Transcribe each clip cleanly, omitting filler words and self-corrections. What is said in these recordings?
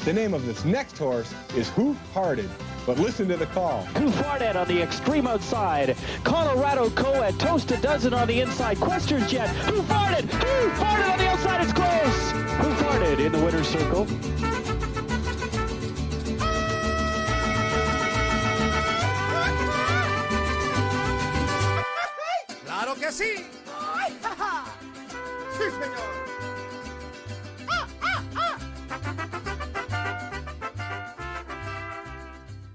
The name of this next horse is Who Farted, but listen to the call. Who Farted on the extreme outside. Colorado Co-Ed, Toast a Dozen on the inside. Questers Jet, Who Farted? Who Farted on the outside? It's close. Who Farted in the winner's circle? ¡Claro que sí! ¡Ay, ja, ja! ¡Sí, señor!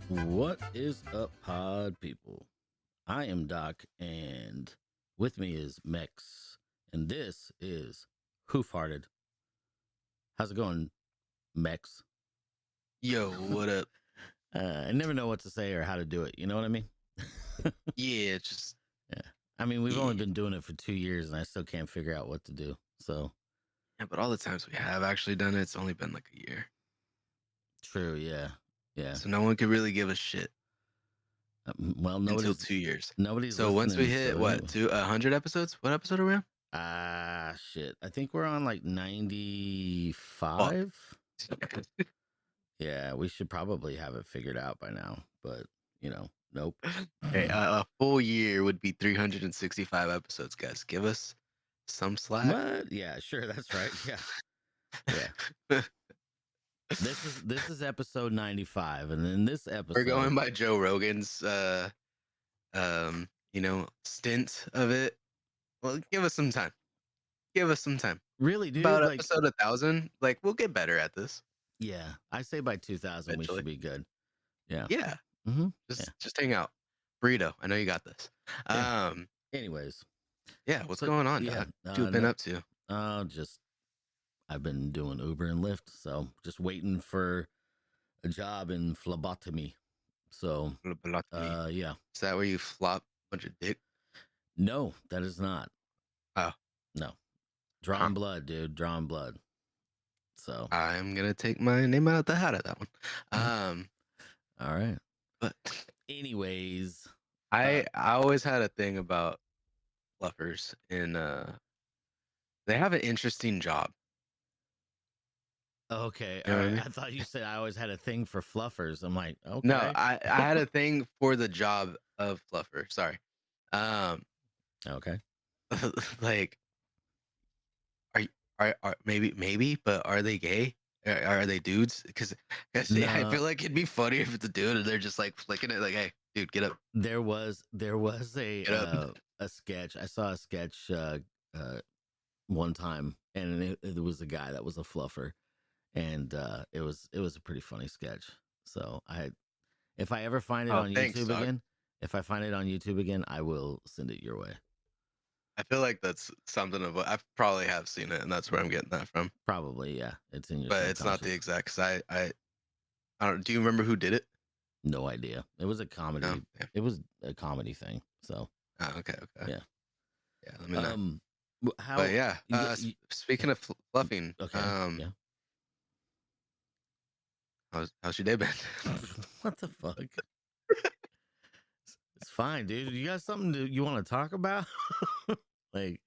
What is up, pod people? I am Doc, and with me is Mex, and this is Who Farted. How's it going, Mex? Yo, what up? I never know what to say or how to do it. You know what I mean? Yeah, just I mean, we've only been doing it for 2 years, and I still can't figure out what to do. So but all the times we have actually done it, it's only been like a year. true, yeah. So no one could really give a shit Well, until nobody's 2 years. nobody's. So once we listening, hit so what, anyway. 100 episodes? What episode are we on? Shit. I think we're on like 95. Yeah, we should probably have it figured out by now, but nope. Hey, a full year would be 365 episodes, guys. Give us some slack. What? Yeah, sure, that's right. Yeah. This is episode 95, and in this episode We're going by Joe Rogan's stint of it. Well, give us some time. really, dude. About Like, episode 1,000, like we'll get better at this. yeah, I say by 2000 we Eventually. should be good. Yeah. Yeah. Mm-hmm. Just hang out. Burrito, I know you got this. Yeah. Anyways, Yeah, what's so, going on, yeah, Dad? What you been no- up to? I've been doing Uber and Lyft, so just waiting for a job in phlebotomy. So, yeah. Is that where you flop a bunch of dick? No, that is not. Oh. No. Drawing blood, dude. Drawing blood. So, I'm gonna take my name out of the hat at that one. all right. But Anyways, I always had a thing about fluffers, and they have an interesting job. okay. You know All what I right. I mean? thought you said I always had a thing for fluffers. I'm like, okay. No, I had a thing for the job of fluffer. Sorry. Okay. Like, are maybe, but are they gay? Are they dudes? Because I No. feel like it'd be funny if it's a dude and they're just like flicking it, like, "Hey, dude, get up." There was Get up. a sketch. I saw a sketch one time, and it was a guy that was a fluffer, and it was a pretty funny sketch. So if I ever find it Oh, on thanks, YouTube dog. again, I will send it your way. I feel like that's something of what I probably have seen it, and that's where I'm getting that from. Probably, yeah. It's in your. But it's not the subconscious. exact. Cause I don't. Do you remember who did it? No idea. It was a comedy. No. Yeah. It was a comedy thing. So Oh, okay. Yeah. Yeah. Let me know. How? But yeah. you- Speaking of fluffing. Okay. Yeah. How's your day been? What the fuck? It's fine, dude. You got something you want to talk about? Like,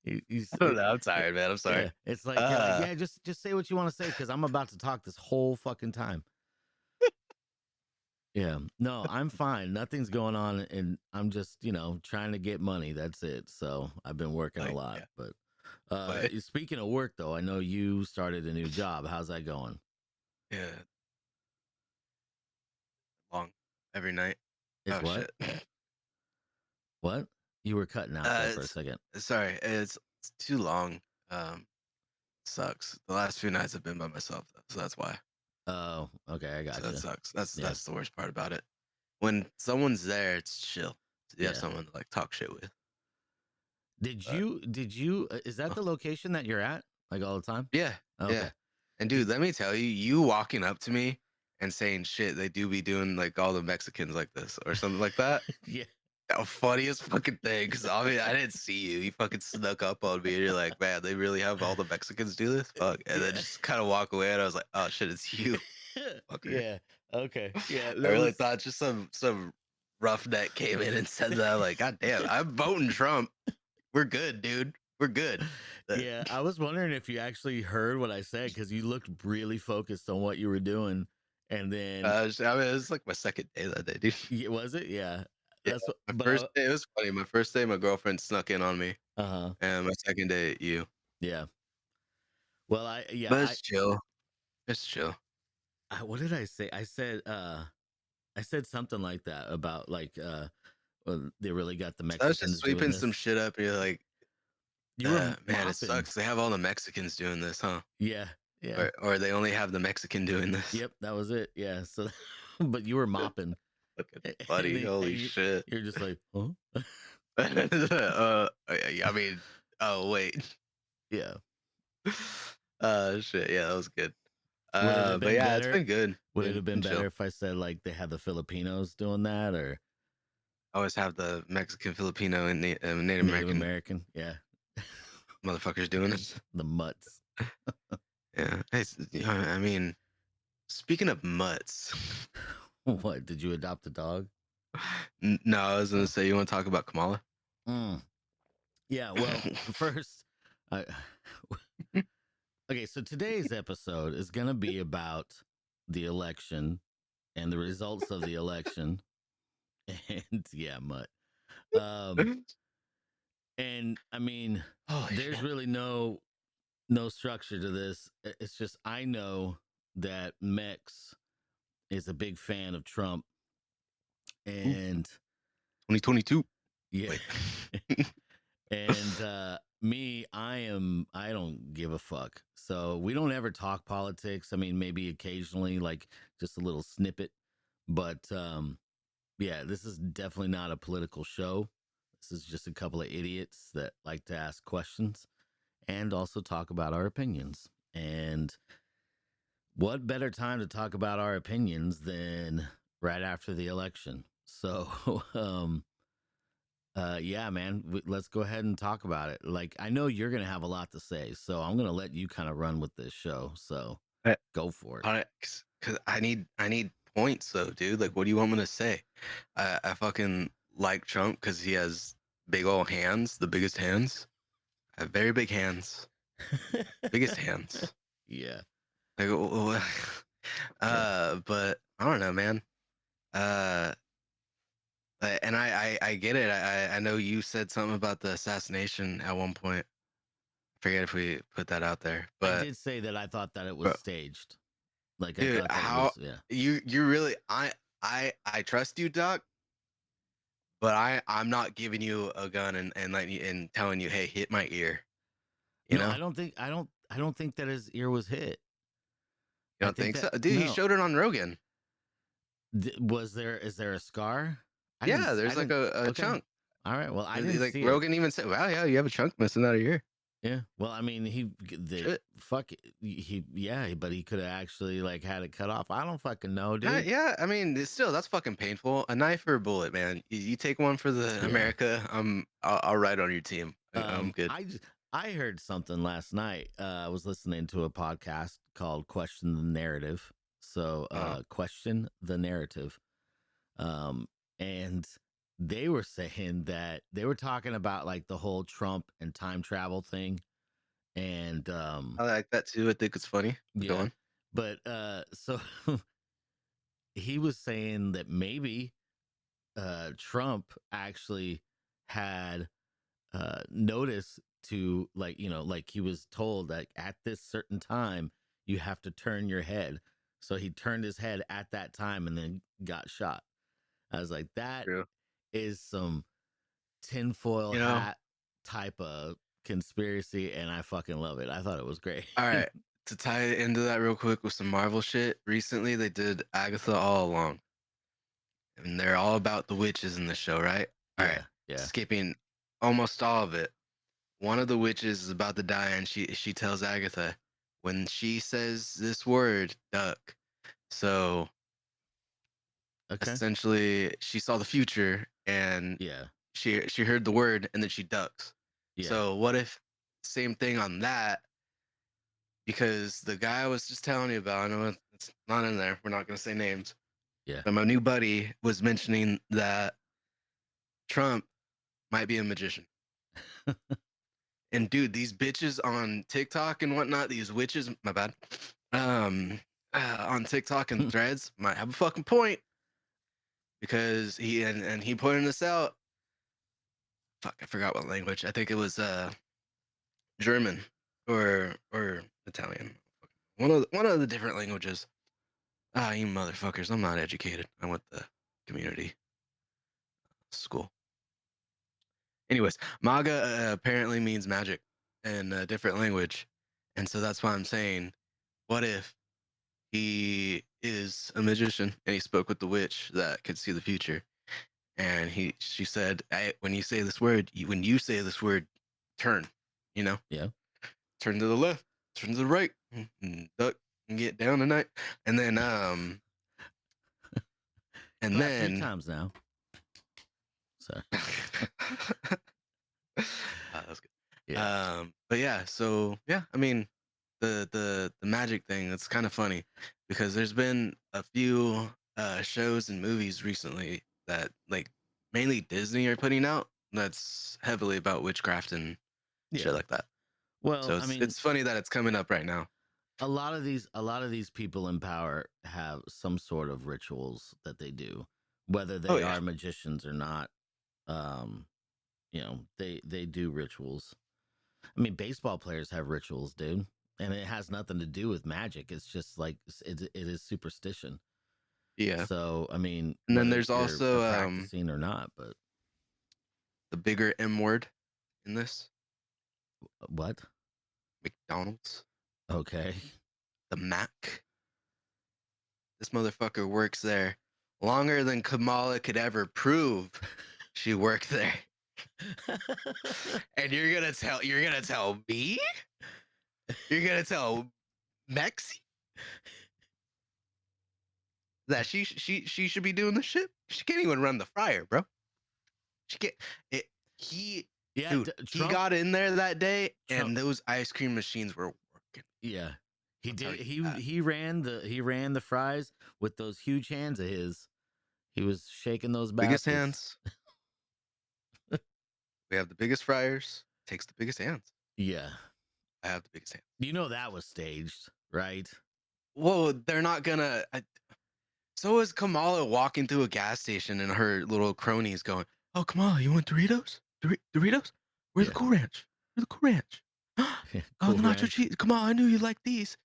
you I don't know. I'm tired, man. I'm sorry. Yeah, it's like, yeah, just say what you want to say because I'm about to talk this whole fucking time. Yeah, no, I'm fine. Nothing's going on, and I'm just, trying to get money. That's it. So I've been working a lot. Yeah. But speaking of work, though, I know you started a new job. How's that going? Yeah. Long every night. It's Oh, what? shit. What? You were cutting out there for a It's- second. Sorry, it's too long. Sucks. The last few nights I've been by myself, though, so that's why. Oh, okay, I got So you. that sucks. Yeah. That's the worst part about it. When someone's there, it's chill. You have Yeah. someone to like talk shit with. Did you? Is that the location that you're at? Like all the time? Yeah, Okay. yeah. And dude, let me tell you, you walking up to me and saying shit, they do be doing like all the Mexicans like this or something like that. Yeah. The funniest fucking thing, because I mean, I didn't see you. You fucking snuck up on me, and you're like, "Man, they really have all the Mexicans do this." Fuck, and then Yeah. just kind of walk away, and I was like, "Oh shit, it's you." Fucker. Yeah. Okay. Yeah. I really thought just some roughneck came in and said that. I'm like, "God damn, I'm voting Trump. We're good, dude." We're good. Yeah, I was wondering if you actually heard what I said because you looked really focused on what you were doing, and then I mean, it was like my second day that day, dude. was it? Yeah, Yeah, that's what. my But first day, it was funny. My first day, my girlfriend snuck in on me, huh. and my second day, you. Yeah. Well, I yeah But it's chill. It's chill. what did I say? I said something like that about like well, they really got the So I was just Mexicans doing sweeping some this. shit up, and you're like, You were man, it mopping. sucks. They have all the Mexicans doing this, huh? Yeah, yeah. Or they only have the Mexican doing this. Yep, that was it. Yeah. So, but you were mopping, Fucking and buddy, holy you, shit. you're just like, huh? I mean, oh wait. Yeah. Shit, yeah, that was good. Would it have But been yeah, it's better? been good. Would it have been Chill. better if I said like they had the Filipinos doing that or I always have the Mexican, Filipino, and Native Native American American? Yeah, motherfuckers doing this. the mutts. Yeah. I mean, speaking of mutts, What? Did you adopt a dog? no, I was gonna say, you want to talk about Kamala? Mm. Yeah. Well, first, I, okay. So today's episode is gonna be about the election and the results of the election, and yeah, mutt. And I mean, Holy there's shit. really no structure to this. It's just I know that Mex is a big fan of Trump, and 2022. yeah, Wait. and me, I don't give a fuck. So we don't ever talk politics. I mean, maybe occasionally, like just a little snippet, but yeah, this is definitely not a political show. This is just a couple of idiots that like to ask questions and also talk about our opinions. And what better time to talk about our opinions than right after the election? So, yeah, man, let's go ahead and talk about it. Like, I know you're going to have a lot to say, so I'm going to let you kind of run with this show. So go for it. Because I need points though, dude. Like, what do you want me to say? I fucking like Trump because he has big old hands, the biggest hands. I have very big hands, biggest hands. Yeah. Like, but I don't know, man. And I get it. I know you said something about the assassination at one point. I forget if we put that out there, I but did say that I thought that it was Bro. staged. Like, I dude, thought that how it was, yeah. you really I trust you, Doc, but I'm not giving you a gun and like and telling you, hey, hit my ear. You No, know? I don't think that his ear was hit. You I don't think so? that, Dude, he no. showed it on Rogan. Is there a scar? Yeah, there's like a okay. chunk. All right. Well, I didn't Like see Rogan even said, "Wow, yeah, you have a chunk missing out of your ear." it. Yeah. Well, I mean, Shit. but he could have actually like had it cut off. I don't fucking know, dude. Yeah, I mean, still, that's fucking painful. A knife or a bullet, man. You take one for the Yeah. America. I'll ride on your team. I'm good. I heard something last night. I was listening to a podcast called Question the Narrative. So, Question the Narrative. And they were saying that they were talking about like the whole Trump and time travel thing. And I like that too. I think it's funny. Go yeah. on. But so he was saying that maybe Trump actually had notice to like, like he was told that at this certain time you have to turn your head. So he turned his head at that time and then got shot. I was like, that True. is some tinfoil hat type of conspiracy, and I fucking love it. I thought it was great. All right. To tie it into that real quick with some Marvel shit, recently they did Agatha All Along. And they're all about the witches in the show, right? All right. Yeah. Skipping almost all of it. One of the witches is about to die, and she tells Agatha, when she says this word, duck. So Okay. essentially, she saw the future, and Yeah. she heard the word, and then she ducks. Yeah. So what if same thing on that? Because the guy I was just telling you about, I know it's not in there. We're not going to say names. Yeah. But my new buddy was mentioning that Trump might be a magician. And dude, these bitches on TikTok and whatnot, these witches, my bad, on TikTok and threads might have a fucking point because he pointed this out. Fuck, I forgot what language. I think it was German or Italian. One of the different languages. Ah, you motherfuckers! I'm not educated. I went to community school. Anyways, MAGA apparently means magic in a different language, and so that's why I'm saying, what if he is a magician and he spoke with the witch that could see the future, and she said, when you say this word, turn, Yeah. turn to the left, turn to the right, and duck and get down tonight, and then and Clap then 3 times now. Sorry. That's good. Yeah. But yeah, so yeah, I mean, the magic thing, it's kind of funny because there's been a few shows and movies recently that like mainly Disney are putting out that's heavily about witchcraft and shit like that. Well, So I mean, it's funny that it's coming up right now. a lot of these people in power have some sort of rituals that they do, whether they Oh, yeah. are magicians or not. They do rituals. I mean, baseball players have rituals, dude, and it has nothing to do with magic. It's just like it is superstition. Yeah. So I mean, And then whether there's you're also practicing or not, but the bigger M word in this, what? McDonald's, Okay. the Mac. This motherfucker works there longer than Kamala could ever prove she worked there. And you're gonna tell me? You're gonna tell Mexi that she should be doing the shit? She can't even run the fryer, bro. She can't. Yeah, Dude, he Trump, got in there that day, Trump- and those ice cream machines were working. yeah, he I'll did. tell you that. He ran the fries with those huge hands of his. He was shaking those baskets. Biggest hands. We have the biggest fryers. Takes the biggest hands. Yeah, I have the biggest hands. you know that was staged, right? Whoa, they're not gonna. So is Kamala walking through a gas station and her little cronies going, "Oh, Kamala, you want Doritos? Doritos? Where's the Yeah. Cool Ranch? Where's the Cool Ranch? Oh, Cool the nacho Ranch. cheese. Kamala, I knew you like these."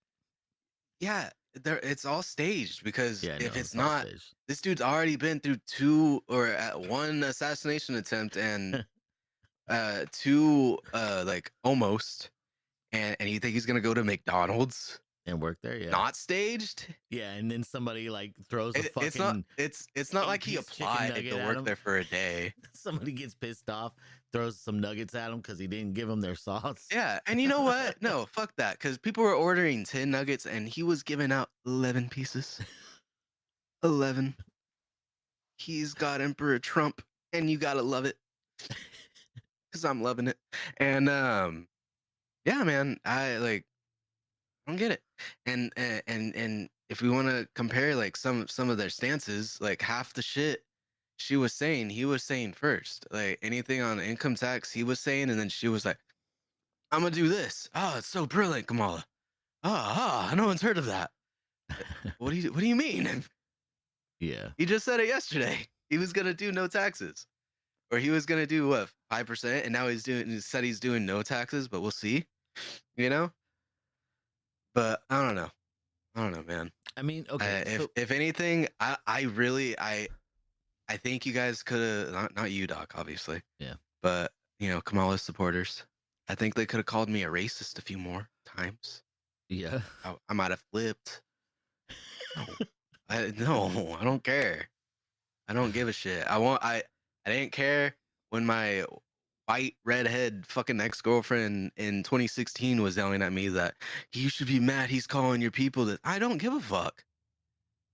Yeah, it's all staged because Yeah, if no, it's all not, staged. this dude's already been through 2 or one assassination attempt and 2 like almost, and you think he's gonna go to McDonald's? And work there, yeah, Not staged? yeah, and then somebody like throws a fucking. It's not like he 8-piece chicken applied nugget to at work him. there for a day. Somebody gets pissed off, throws some nuggets at him because he didn't give them their sauce. Yeah, and you know what? No, fuck that. Because people were ordering 10 nuggets and he was giving out 11 pieces. 11. He's got Emperor Trump, and you gotta love it. Because I'm loving it. And yeah, man, I don't get it. And if we want to compare like some of their stances, like half the shit she was saying, he was saying first. Like anything on income tax, he was saying, and then she was like, "I'm gonna do this. Oh, it's so brilliant, Kamala. No one's heard of that." What do you mean? Yeah, He just said it yesterday. He was gonna do no taxes, or he was gonna do what, 5%, and now he said he's doing no taxes. But we'll see, you know. But I don't know, man. I mean, okay. If anything, I really think you guys could have, not you, Doc, obviously. Yeah. But Kamala's supporters, I think they could have called me a racist a few more times. Yeah. I might have flipped. No, I don't care. I don't give a shit. I didn't care when my white redhead fucking ex-girlfriend in 2016 was yelling at me that you should be mad he's calling your people that. I don't give a fuck.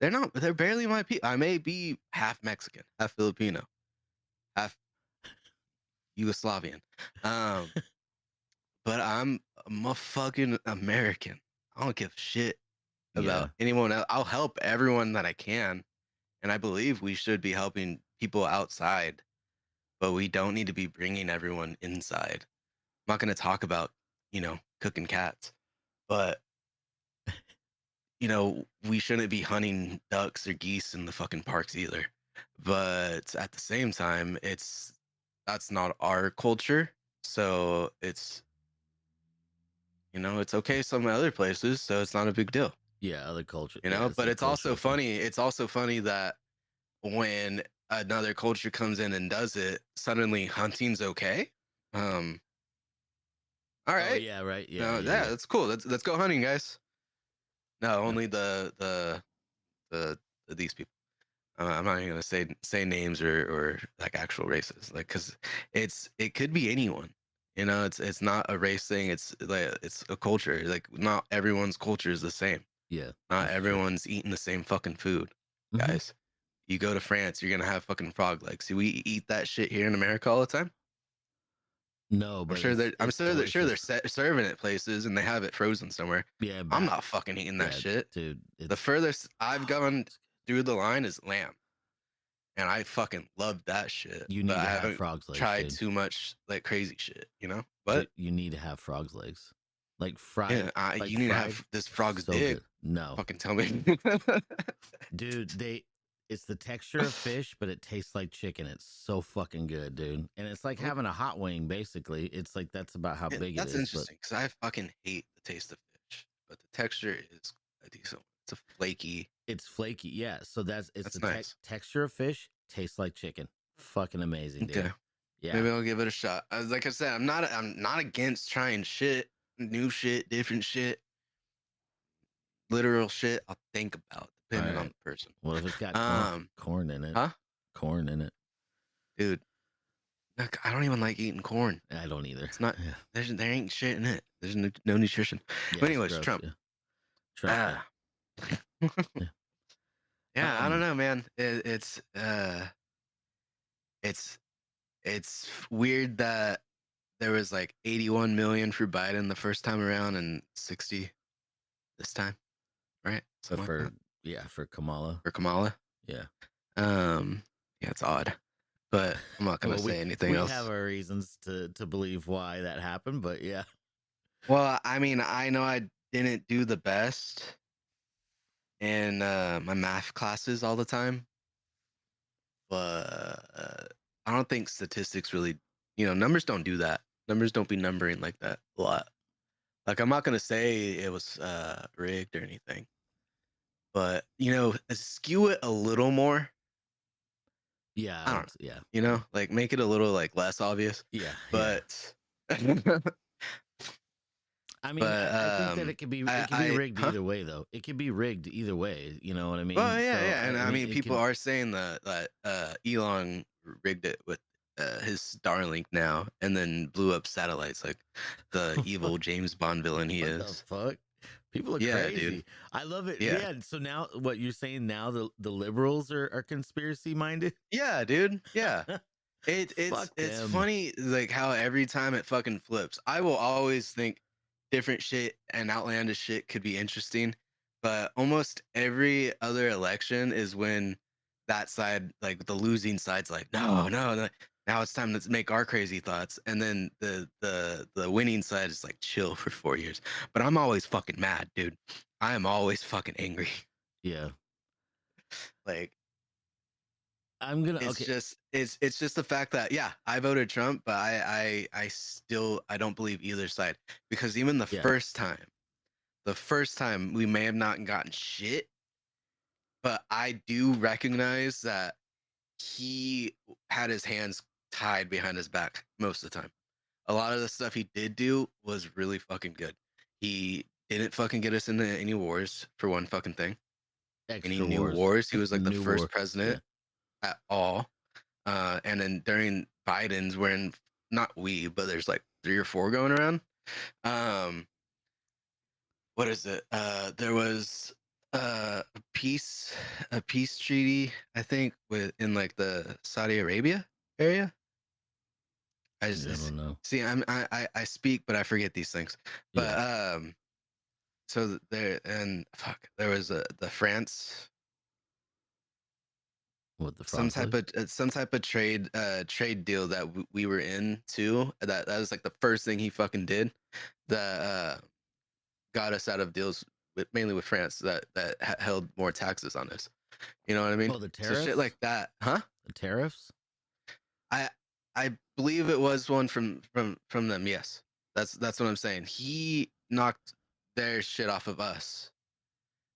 They're barely my people. I may be half Mexican, half Filipino, half Yugoslavian. But I'm a fucking American. I don't give a shit about anyone else. I'll help everyone that I can. And I believe we should be helping people outside, but we don't need to be bringing everyone inside. not going to talk about, cooking cats, but we shouldn't be hunting ducks or geese in the fucking parks either. But at the same time, that's not our culture. So it's okay some other places, so it's not a big deal. Yeah, other culture. Yeah, But a it's also cultural thing. funny. It's also funny that when another culture comes in and does it, suddenly hunting's okay. All Oh right. yeah, right. No, Yeah, yeah, that's cool. Let's go hunting, guys. No, only the these people. I'm not even gonna say names or like actual races, like because it could be anyone. It's not a race thing. It's like it's a culture. Like not everyone's culture is the same. Yeah. Not that's true. everyone's eating the same fucking food, Mhm. guys. You go to France, you're gonna have fucking frog legs. See, we eat that shit here in America all the time. No, I'm but sure they're I'm it's sure they're delicious. serving it places and they have it frozen somewhere. Yeah, I'm not fucking eating that yeah, shit. dude. The furthest I've gone it's- through the line is lamb, and I fucking love that shit. You But need I to have haven't frog's legs, tried dude. too much like crazy shit, Dude, But you need to have frog's legs, like fried. yeah, like you need to fried, have this frog's so dick. good. No, Fucking tell me, dude, it's the texture of fish, but it tastes like chicken. It's so fucking good, dude. And it's like having a hot wing, basically. It's like that's about how Yeah, big it that's is. interesting because I fucking hate the taste of fish, but the texture is a decent one. It's a flaky. But it's flaky, yeah. So it's That's the nice. texture of fish tastes like chicken. Fucking amazing, dude. Okay, Yeah, maybe I'll give it a shot. Like I said, I'm not against trying shit, new shit, different shit, literal shit. I'll think about depending on Alright. the person. What if it's got corn in it? Huh, Corn in it. dude? Look, I don't even like eating corn. I don't either. It's not. Yeah, There ain't shit in it. There's no nutrition. yeah, But it's anyways, gross, Trump. yeah. Trump. Ah. Yeah. Yeah, I don't know, man. It's it's weird that there was like 81 million for Biden the first time around and 60 this time, right? But Something like that. for Kamala. For Kamala. Yeah. Yeah, it's odd, but I'm not gonna Well, say anything we else. have our reasons to believe why that happened, but yeah. Well, I mean, I know I didn't do the best in my math classes all the time, but I don't think statistics really, numbers don't do that. Numbers don't be numbering like that a lot. Like, I'm not gonna say it was rigged or anything, but skew it a little more. Yeah. I don't Yeah. like make it a little like less obvious. Yeah. But I mean, but I think that it could be rigged huh? either way, though. It could be rigged either way. You know what I mean? Well, yeah, So, yeah, and I mean, it people can- are saying that Elon rigged it with his Starlink now, and then blew up satellites like the evil James Bond villain he What is. the fuck? People are Yeah, crazy. dude. I love it. Yeah. Yeah. So now, what you're saying now, the liberals are conspiracy minded. Yeah, dude. Yeah. Fuck It's them. funny like how every time it fucking flips. I will always think different shit and outlandish shit could be interesting, but almost every other election is when that side, like the losing side's like, no, no, now it's time to make our crazy thoughts, and then the winning side is like chill for 4 years. But I'm always fucking mad, dude. I am always fucking angry. Yeah. Like I'm gonna. it's Okay. just it's just the fact that yeah, I voted Trump, but I still I don't believe either side, because even Yeah. the first time we may have not gotten shit, but I do recognize that he had his hands tied behind his back most of the time. A lot of the stuff he did do was really fucking good. He didn't fucking get us into any wars for one fucking thing. Extra Any new wars. He was like the New first war. president at all. And then during Biden's, when not we, but there's like 3 or 4 going around. What is it? There was a peace treaty, I think, in like the Saudi Arabia area. I I just don't know. see. I speak, but I forget these things. But so there and fuck, there was the France. with the some fraud type play? of trade deal that we were in too. That was like the first thing he fucking did that got us out of deals mainly with France that held more taxes on us. You know what I mean? Oh, the So shit tariffs? like that, huh? The tariffs? I I believe it was one from them. Yes, that's what I'm saying. He knocked their shit off of us.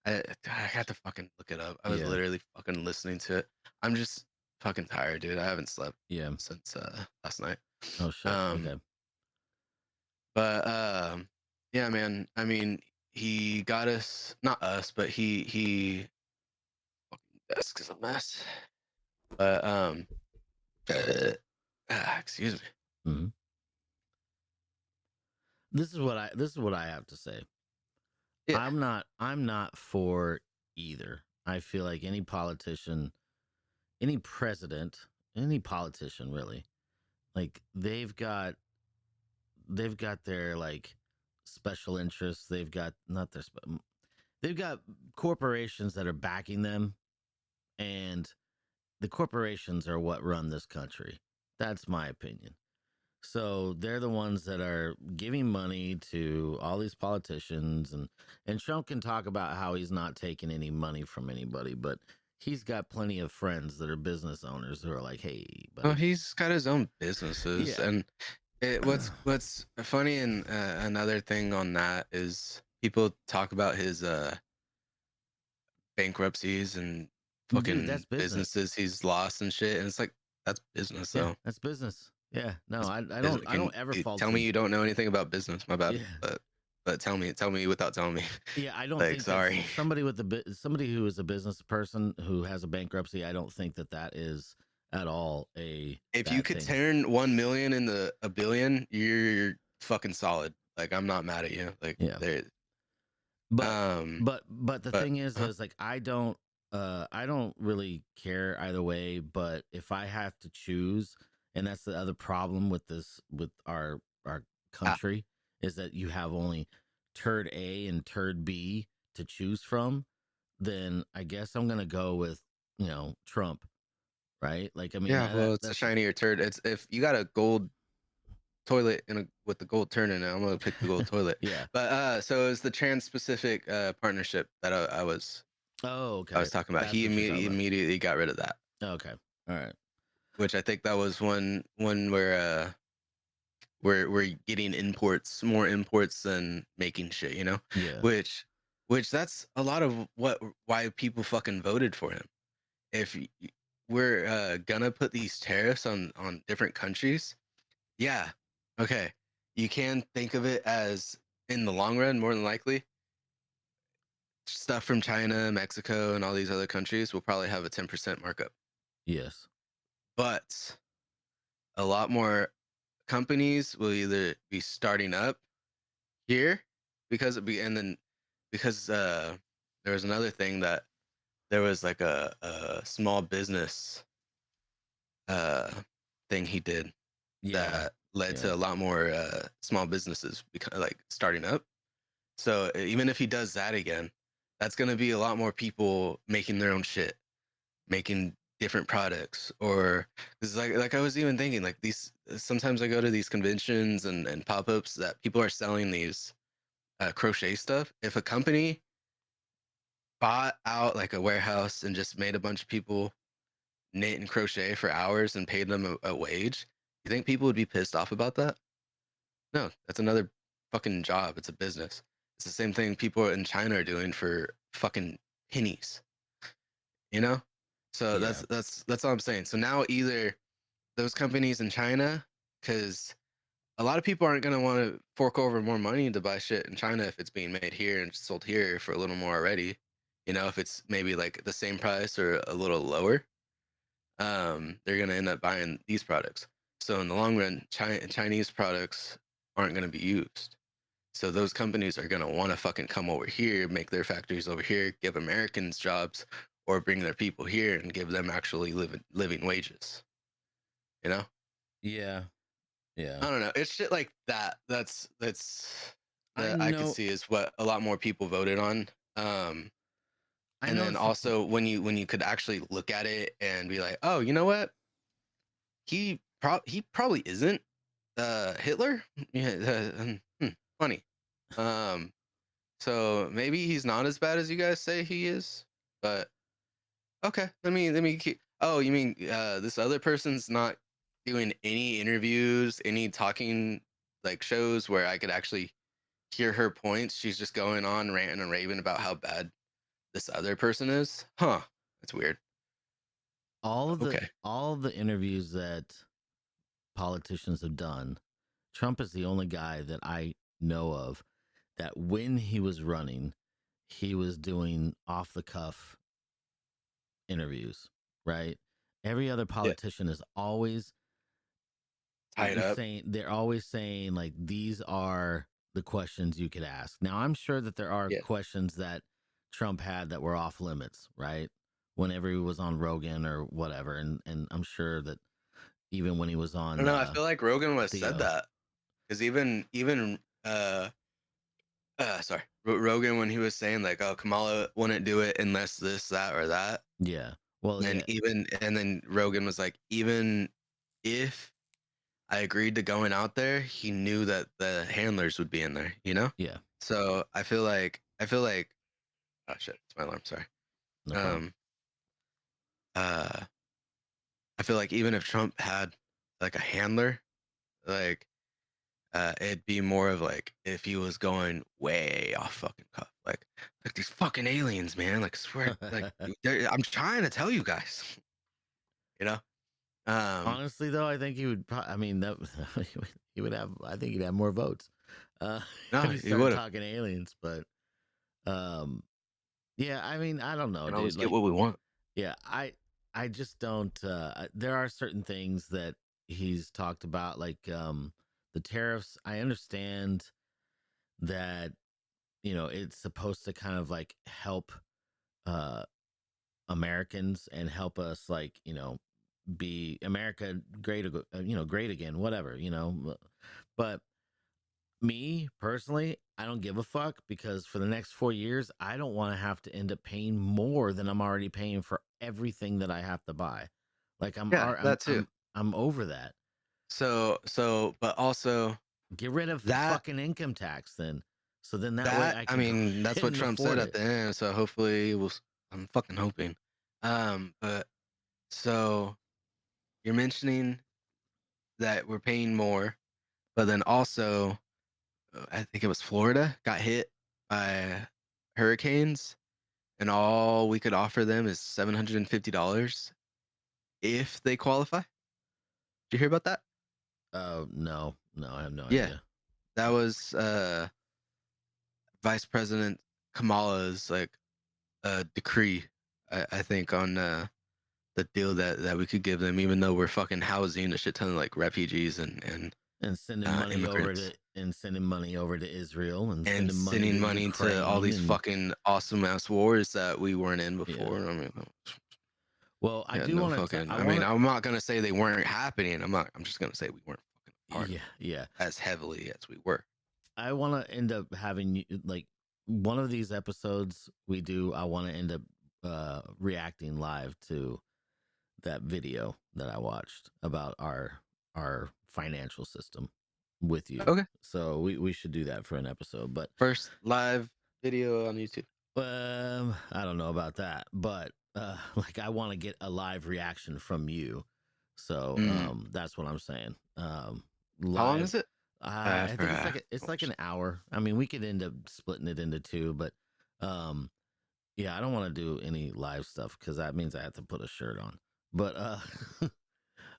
I had to fucking look it up. I was Yeah. literally fucking listening to it. I'm just fucking tired, dude. I haven't slept Yeah. since last night. Oh shit. Um, Okay. but yeah, man. I mean, he got us, not us, but he fucking desk is a mess. But excuse me. hmm This is what I have to say. Yeah. I'm not for either. I feel like any politician, any president, any politician really, like they've got their like special interests. They've got not their they've got corporations that are backing them, and the corporations are what run this country. That's my opinion. So they're the ones that are giving money to all these politicians, and Trump can talk about how he's not taking any money from anybody, but he's got plenty of friends that are business owners who are like, "Hey, Oh, buddy." he's got his own businesses, Yeah. and what's funny and another thing on that is people talk about his bankruptcies and Dude, that's fucking business. businesses he's lost and shit, and it's like that's business Yeah, though. that's business. Yeah. No, That's I business. I don't ever fault Tell me him. you don't know anything about business? My bad, Yeah. but tell me without telling me. Yeah, I don't Like, think that sorry. somebody with somebody who is a business person who has a bankruptcy, I don't think that that is at all a If you bad could thing. turn 1 million into a billion, you're fucking solid. Like, I'm not mad at you. Like, Yeah. there. But Um, but the but thing is like I don't really care either way, but if I have to choose, and that's the other problem with this with our ah, country is that you have only turd A and turd B to choose from, then I guess I'm going to go with, Trump, right? Like I mean yeah. Well, it's a that's shinier turd. It's if you got a gold toilet with the gold turn in it, I'm gonna pick the gold toilet. yeah. But so it's the Trans-Pacific partnership that Oh, I okay. was talking about. That's what you're talking about. Immediately got rid of that, Okay. All right. which I think that was one where we're getting more imports than making shit, you know? Yeah. Which that's a lot of why people fucking voted for him. If we're gonna put these tariffs on different countries, yeah, okay, you can think of it as in the long run, more than likely, stuff from China, Mexico, and all these other countries will probably have a 10% markup. Yes. But a lot more companies will either be starting up here and then because there was another thing that there was like a small business uh thing he did Yeah. that led Yeah. to a lot more small businesses like starting up. So even if he does that again, that's going to be a lot more people making their own shit, making different products. Or it's like I was even thinking like these, sometimes I go to these conventions and pop-ups that people are selling these crochet stuff. If a company bought out like a warehouse and just made a bunch of people knit and crochet for hours and paid them a wage, you think people would be pissed off about that? No, that's another fucking job. It's a business. It's the same thing people in China are doing for fucking pennies, you know? So Yeah. that's all I'm saying. So now either those companies in China, because a lot of people aren't gonna want to fork over more money to buy shit in China if it's being made here and sold here for a little more already. You know, if it's maybe like the same price or a little lower, they're gonna end up buying these products. So in the long run, Chinese products aren't gonna be used. So those companies are gonna want to fucking come over here, make their factories over here, give Americans jobs, or bring their people here and give them actually living wages. You know? Yeah. Yeah. I don't know. It's shit like that. I That I could know see is what a lot more people voted on. Um, And know then it's- also when you could actually look at it and be like, oh, you know what? He probably isn't Hitler. Yeah, funny. So maybe he's not as bad as you guys say he is. But okay, let me keep. Oh, you mean this other person's not doing any interviews, any talking like shows where I could actually hear her points? She's just going on ranting and raving about how bad this other person is. Huh? That's weird. all Okay. of the interviews that politicians have done, Trump is the only guy that I know of that when he was running, he was doing off the cuff interviews, right? Every other politician is always Tied up. they're always saying like these are the questions you could ask. Now I'm sure that there are Yeah. questions that Trump had that were off limits, right? Whenever he was on Rogan or whatever, and I'm sure that even when he was I on, don't know. I feel like Rogan was Theo. said that because even sorry, Rogan when he was saying like, oh, Kamala wouldn't do it unless this, that, or that. yeah, well, And then Rogan was like, even if I agreed to going out there, he knew that the handlers would be in there, you know? yeah, So I feel like oh shit, it's my alarm, sorry. no problem. I feel like even if Trump had like a handler, like it'd be more of like if he was going way off fucking cuff, like these fucking aliens, man. Like swear, like I'm trying to tell you guys, you know. Honestly, though, I think he would. I mean, that he would have. I think he'd have more votes. No, if he he started would've. talking aliens, but yeah. I mean, I don't know, And dude. always Like, get what we want. yeah, I just don't. There are certain things that he's talked about, like the tariffs. I understand that it's supposed to kind of like help uh Americans and help us, like be America great, great again, whatever, But me personally, I don't give a fuck because for the next 4 years, I don't want to have to end up paying more than I'm already paying for everything that I have to buy. Like Yeah, that too. I'm over that. But also Get rid of that fucking income tax then. So then that way I I can go mean that's ahead what and Trump said afford at it. the end. So hopefully I'm fucking hoping. But so you're mentioning that we're paying more, but then also I think it was Florida got hit by hurricanes, and all we could offer them is $750 if they qualify. Did you hear about that? Oh, no, I have no Yeah, idea. that was Vice President Kamala's like decree, I think, on the deal that we could give them, even though we're fucking housing a shit ton of like refugees and And sending money immigrants. sending money over to Israel and And sending money sending to money to all Ukraine these and fucking awesome ass wars that we weren't in yeah. before. I mean, Well, I yeah, do no want to. fucking. I mean, I'm not gonna say they weren't happening. I'm just gonna say we weren't fucking part of it Yeah. as heavily as we were. I want to end up having like one of these episodes we do. I want to end up reacting live to that video that I watched about our financial system with you. Okay. So we should do that for an episode. But First live video on YouTube. I don't know about that, but like I want to get a live reaction from you. So that's what I'm saying. Live, How long is it? I think it's like an hour. I mean, we could end up splitting it into two, but yeah, I don't want to do any live stuff because that means I have to put a shirt on. But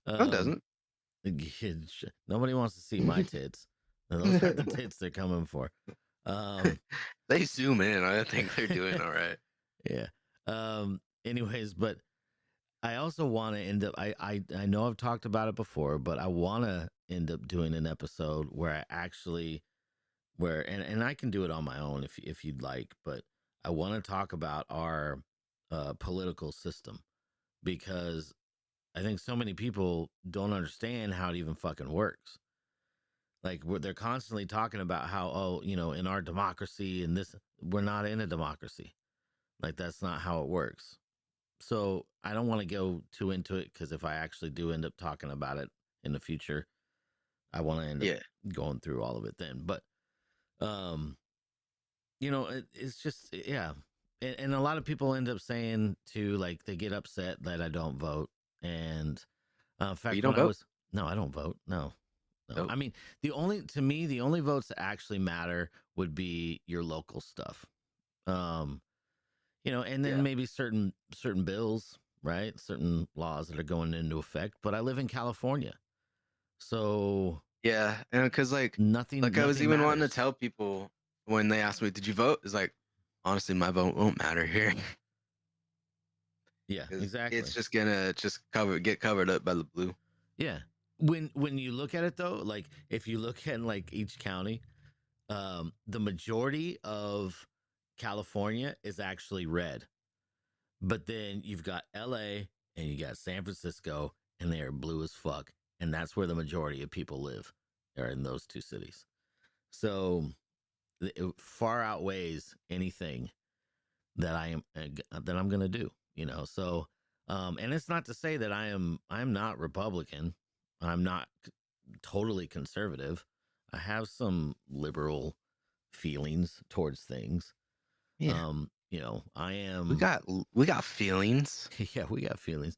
No, it doesn't. nobody wants to see my tits. Those are the tits they're coming for. They zoom in. I think they're doing all right. Yeah. Anyways, but I also want to end up. I know I've talked about it before, but I want to end up doing an episode where I actually, and I can do it on my own if you'd like, but I want to talk about our political system because I think so many people don't understand how it even fucking works. Like they're constantly talking about how, in our democracy and this, we're not in a democracy. Like that's not how it works. So I don't want to go too into it because if I actually do end up talking about it in the future, I want to end up going through all of it then. But, it's just, yeah. And a lot of people end up saying too, like they get upset that I don't vote. And in fact, You don't vote? No, I don't vote. No. Nope. I mean, the only votes that actually matter would be your local stuff. And then maybe certain bills, right? Certain laws that are going into effect. But I live in California, so Yeah, and because nothing. like I was nothing even wanting to matters. tell people when they asked me, "Did you vote?" It's like, honestly, my vote won't matter here. Yeah, 'Cause exactly. It's just gonna get covered up by the blue. Yeah. When you look at it though, like if you look at like each county, the majority of California is actually red. But then you've got LA and you got San Francisco, and they are blue as fuck. And that's where the majority of people live, are in those two cities. So it far outweighs anything that I'm going to do, So, and it's not to say that I'm not Republican. I'm not totally conservative. I have some liberal feelings towards things. Yeah, I am. we got feelings. Yeah, we got feelings.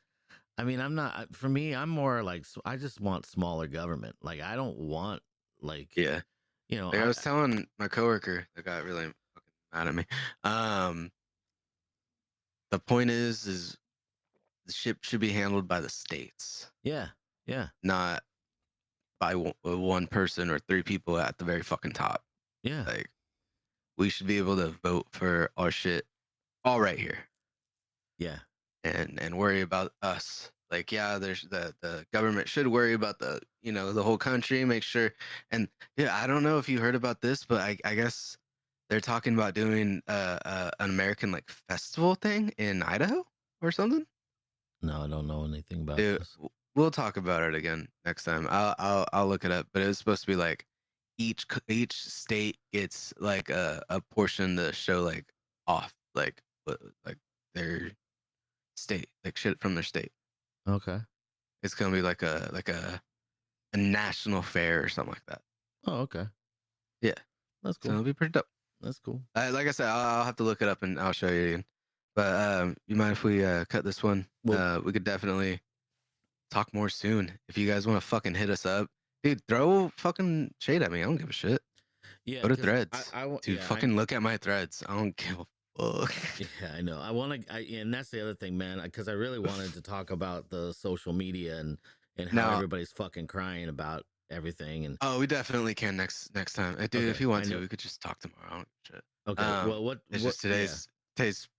I mean, I'm not. For me, I'm more like I just want smaller government. Like I don't want like Yeah, like I was telling my coworker that got really fucking mad at me. The point is the ship should be handled by the states, yeah, not by one person or three people at the very fucking top. yeah. Like we should be able to vote for our shit all right here. Yeah. And worry about us. Like, yeah, there's the government should worry about the whole country, make sure. And yeah, I don't know if you heard about this, but I guess they're talking about doing an American like festival thing in Idaho or something. No, I don't know anything about Dude, this. we'll talk about it again next time. I'll look it up. But it was supposed to be like each state gets like a portion to show like off like their state, like shit from their state. Okay. It's gonna be like a national fair or something like that. Oh, okay. Yeah, That's so cool. it'll be pretty dope. That's cool. Like I said, I'll have to look it up and I'll show you again. But you mind if we cut this one? Well- We could definitely talk more soon. If you guys want to fucking hit us up, dude, throw fucking shade at me. I don't give a shit. Yeah. Go to 'cause threads. Dude, yeah, fucking look at my threads. I don't give a fuck. Yeah, I know. I want to, and that's the other thing, man, because I really wanted to talk about the social media and how No. everybody's fucking crying about everything. And Oh, we definitely can next time. Dude, Okay, if you want I to, know. we could just talk tomorrow. I don't give a shit. okay, well, It's just today's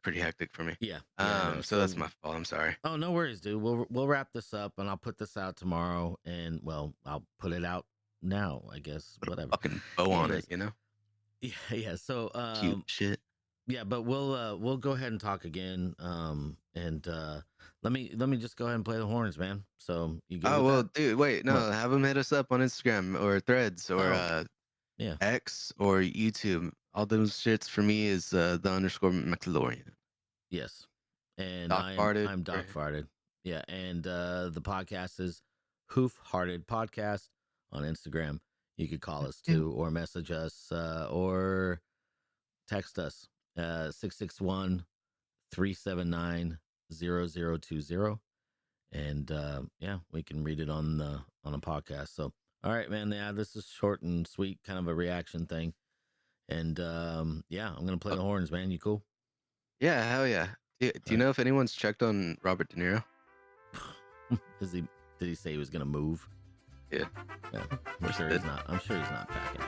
pretty hectic for me. Yeah. I know. So that's my fault. I'm sorry. Oh, no worries, dude. We'll wrap this up, and I'll put this out tomorrow. And well, I'll put it out now, I guess. Whatever. Fucking bow on Anyways. it, you know? Yeah. So, Cute shit. yeah, but we'll go ahead and talk again. And let me just go ahead and play the horns, man. So you go. Oh well, dude, wait, no, What? have them hit us up on Instagram or Threads or yeah. X or YouTube. All those shits for me is the _ McLaurin. Yes. And Doc Farted, I'm Doc right? Farted. Yeah. And the podcast is Hoof Hearted Podcast on Instagram. You could call us too, or message us, or text us 661-379-0020. And yeah, we can read it on a podcast. So all right, man. Yeah, this is short and sweet, kind of a reaction thing. And yeah, I'm gonna play the horns, man. You cool? Yeah, hell yeah. Do you know if anyone's checked on Robert De Niro? Did he say he was gonna move? Yeah. I'm sure he's not. I'm sure he's not packing.